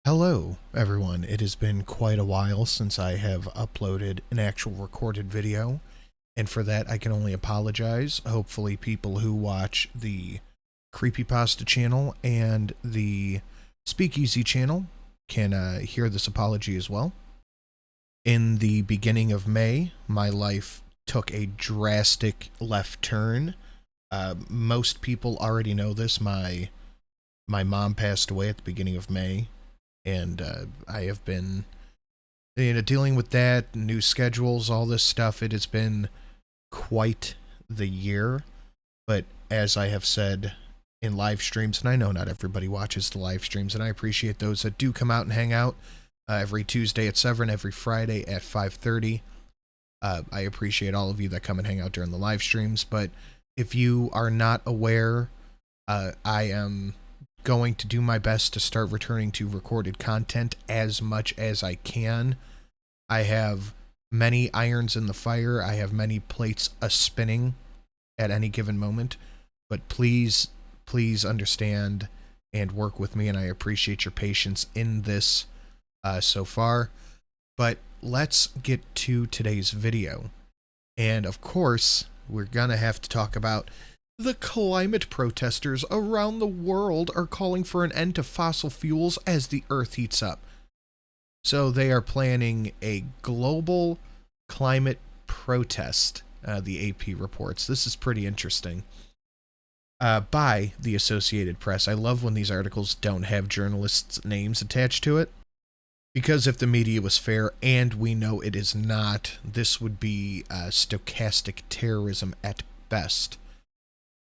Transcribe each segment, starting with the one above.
Hello, everyone. It has been quite a while since I have uploaded an actual recorded video, and for that I can only apologize. Hopefully people who watch the Creepypasta channel and the Speakeasy channel can hear this apology as well. In the beginning of May, my life took a drastic left turn. Most people already know this. My mom passed away at the beginning of May. And I have been, dealing with that, new schedules, all this stuff. It has been quite the year. But as I have said in live streams, and I know not everybody watches the live streams, and I appreciate those that do come out and hang out every Tuesday at 7, every Friday at 5:30. I appreciate all of you that come and hang out during the live streams. But if you are not aware, I am going to do my best to start returning to recorded content as much as I can. I have many irons in the fire. I have many plates a-spinning at any given moment. But please understand and work with me, and I appreciate your patience in this so far. But let's get to today's video. And of course, we're gonna have to talk about the climate protesters around the world are calling for an end to fossil fuels as the Earth heats up. So they are planning a global climate protest, the AP reports. This is pretty interesting. By the Associated Press. I love when these articles don't have journalists' names attached to it, because if the media was fair, and we know it is not, this would be stochastic terrorism at best.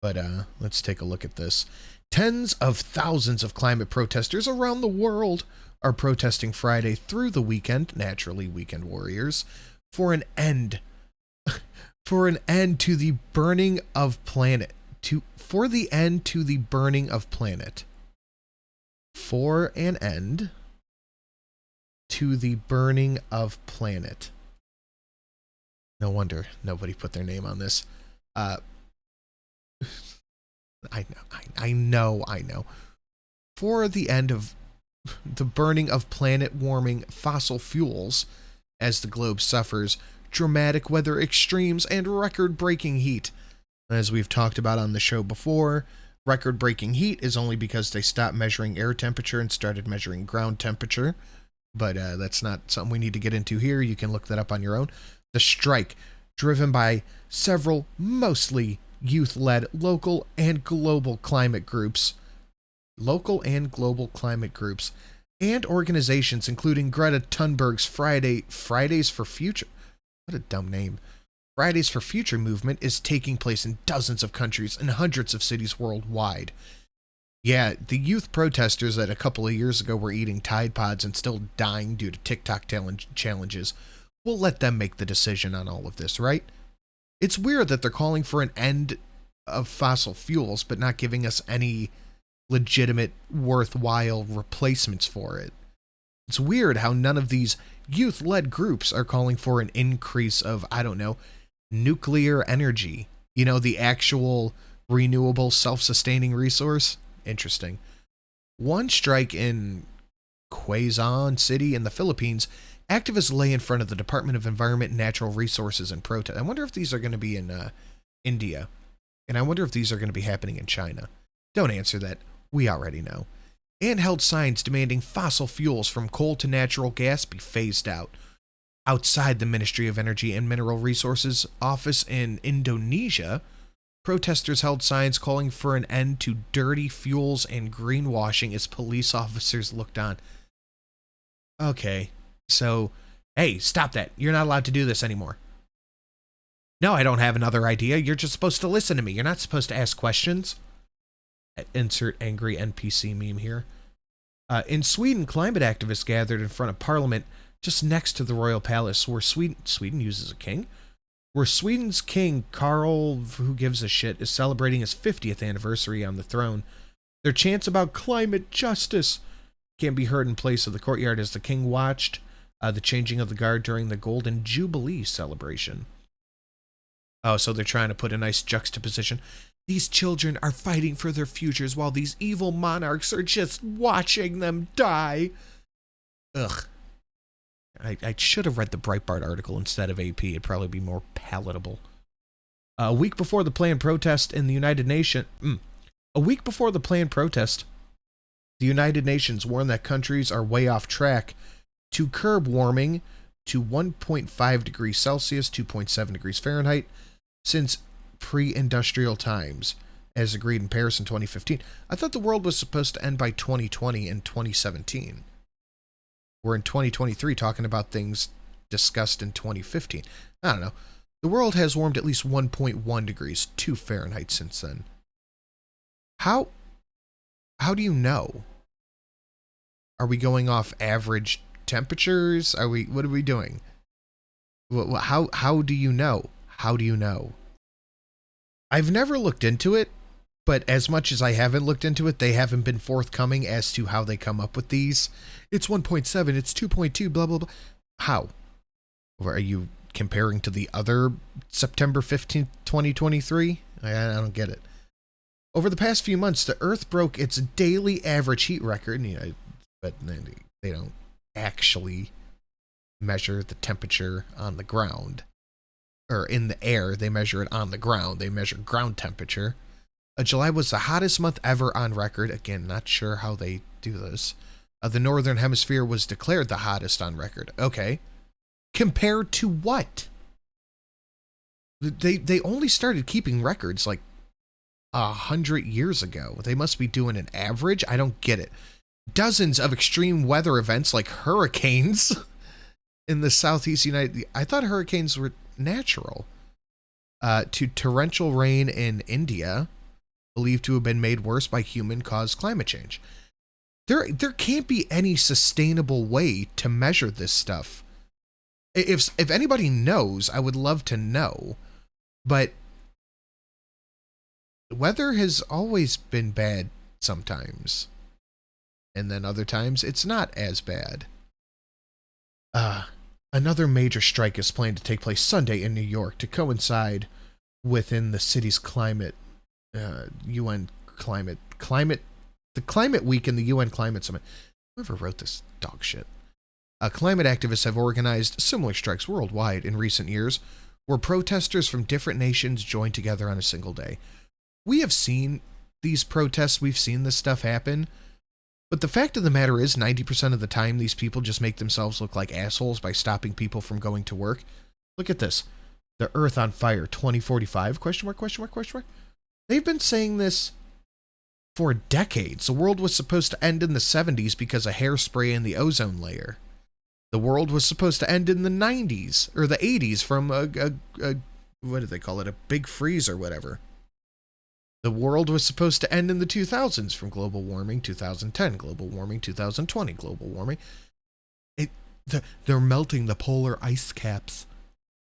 But let's take a look at this. Tens of thousands of climate protesters around the world are protesting Friday through the weekend, naturally weekend warriors, for an end to the burning of planet. For an end to the burning of planet. No wonder nobody put their name on this. I know. For the end of the burning of planet-warming fossil fuels as the globe suffers dramatic weather extremes and record-breaking heat. As we've talked about on the show before, record-breaking heat is only because they stopped measuring air temperature and started measuring ground temperature. But that's not something we need to get into here. You can look that up on your own. The strike, driven by several mostly youth-led local and global climate groups, and organizations including Greta Thunberg's Fridays for Future. What a dumb name. Fridays for Future movement is taking place in dozens of countries and hundreds of cities worldwide. Yeah, the youth protesters that a couple of years ago were eating Tide Pods and still dying due to TikTok challenges, we'll let them make the decision on all of this, right? It's weird that they're calling for an end of fossil fuels, but not giving us any legitimate, worthwhile replacements for it. It's weird how none of these youth-led groups are calling for an increase of, nuclear energy. The actual renewable, self-sustaining resource. Interesting. One strike in Quezon City in the Philippines, activists lay in front of the Department of Environment and Natural Resources and protest. I wonder if these are going to be in India. And I wonder if these are going to be happening in China. Don't answer that. We already know. And held signs demanding fossil fuels from coal to natural gas be phased out. Outside the Ministry of Energy and Mineral Resources office in Indonesia, protesters held signs calling for an end to dirty fuels and greenwashing as police officers looked on. Okay. So, hey, stop that. You're not allowed to do this anymore. No, I don't have another idea. You're just supposed to listen to me. You're not supposed to ask questions. Insert angry NPC meme here. In Sweden, climate activists gathered in front of Parliament just next to the royal palace where Sweden uses a king, where Sweden's king, Carl, who gives a shit, is celebrating his 50th anniversary on the throne. Their chants about climate justice can be heard in place of the courtyard as the king watched the changing of the guard during the Golden Jubilee celebration. Oh, so they're trying to put a nice juxtaposition. These children are fighting for their futures while these evil monarchs are just watching them die. Ugh. I should have read the Breitbart article instead of AP. It'd probably be more palatable. A week before the planned protest in the United Nations... A week before the planned protest, the United Nations warned that countries are way off track to curb warming to 1.5 degrees Celsius, 2.7 degrees Fahrenheit, since pre-industrial times, as agreed in Paris in 2015. I thought the world was supposed to end by 2020 and 2017. We're in 2023 talking about things discussed in 2015. I don't know. The world has warmed at least 1.1 degrees, 2 Fahrenheit since then. How do you know? Are we going off average temperatures? What are we doing? How do you know? How do you know? I've never looked into it, but as much as I haven't looked into it, they haven't been forthcoming as to how they come up with these. It's 1.7, it's 2.2, blah, blah, blah. How? Or are you comparing to the other September 15th, 2023? I don't get it. Over the past few months, the Earth broke its daily average heat record, but they don't actually measure the temperature on the ground. Or in the air, they measure it on the ground. They measure ground temperature. July was the hottest month ever on record. Again, not sure how they do this. The Northern Hemisphere was declared the hottest on record. Okay. Compared to what? They only started keeping records like 100 years ago. They must be doing an average. I don't get it. Dozens of extreme weather events like hurricanes in the southeast United. I thought hurricanes were natural. To torrential rain in India, believed to have been made worse by human-caused climate change. There can't be any sustainable way to measure this stuff. If anybody knows, I would love to know. But weather has always been bad sometimes. And then other times, it's not as bad. Another major strike is planned to take place Sunday in New York to coincide within the city's climate, UN climate, the climate week in the UN climate summit. Whoever wrote this dog shit. Climate activists have organized similar strikes worldwide in recent years, where protesters from different nations join together on a single day. We have seen these protests, we've seen this stuff happen, but the fact of the matter is 90% of the time these people just make themselves look like assholes by stopping people from going to work. Look at this. The Earth on Fire 2045, question mark, question mark, question mark. They've been saying this for decades. The world was supposed to end in the 70s because of hairspray in the ozone layer. The world was supposed to end in the 90s, or the 80s from a what do they call it, a big freeze or whatever. The world was supposed to end in the 2000s from global warming 2010, global warming 2020, global warming. They're melting the polar ice caps.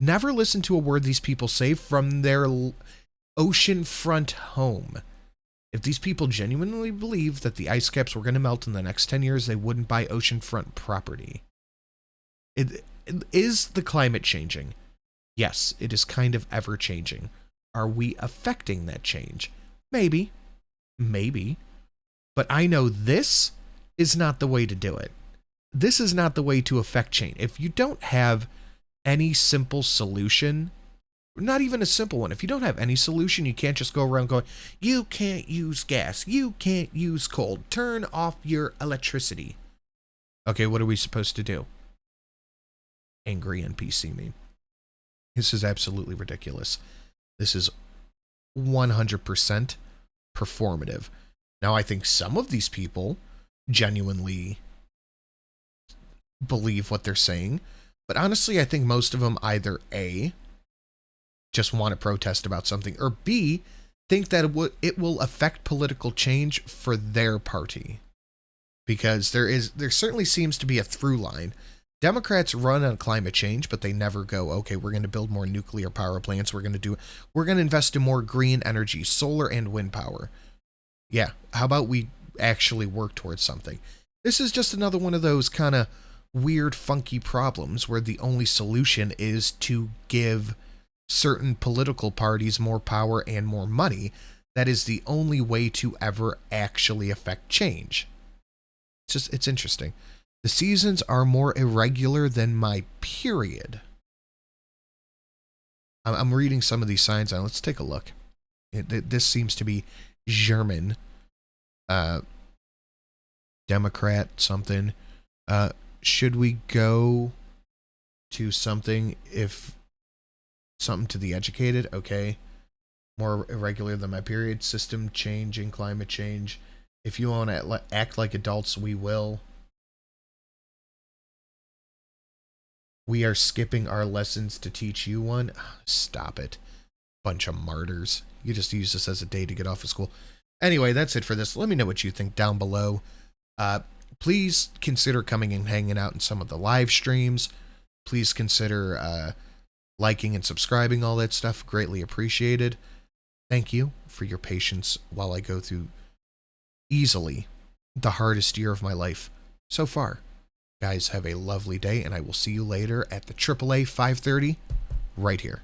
Never listen to a word these people say from their oceanfront home. If these people genuinely believe that the ice caps were going to melt in the next 10 years, they wouldn't buy oceanfront property. Is the climate changing? Yes, it is kind of ever changing. Are we affecting that change? Maybe. But I know this is not the way to do it. This is not the way to affect change. If you don't have any simple solution, not even a simple one, if you don't have any solution, you can't just go around going, you can't use gas, you can't use coal, turn off your electricity. Okay, what are we supposed to do? Angry NPC meme. This is absolutely ridiculous. This is 100% performative. Now, I think some of these people genuinely believe what they're saying, but honestly, I think most of them either A, just want to protest about something, or B, think that it will affect political change for their party. Because there certainly seems to be a through line. Democrats run on climate change, but they never go, okay, we're going to build more nuclear power plants. We're going to invest in more green energy, solar and wind power. Yeah, how about we actually work towards something? This is just another one of those kind of weird, funky problems where the only solution is to give certain political parties more power and more money. That is the only way to ever actually affect change. It's interesting. The seasons are more irregular than my period. I'm reading some of these signs on. Let's take a look. This seems to be German. Democrat something. Should we go to something to the educated? Okay. More irregular than my period. System change and climate change. If you want to act like adults, we will. We are skipping our lessons to teach you one. Stop it. Bunch of martyrs. You just use this as a day to get off of school. Anyway, that's it for this. Let me know what you think down below. Please consider coming and hanging out in some of the live streams. Please consider liking and subscribing, all that stuff. Greatly appreciated. Thank you for your patience while I go through easily the hardest year of my life so far. Guys, have a lovely day, and I will see you later at the AAA 5:30 right here.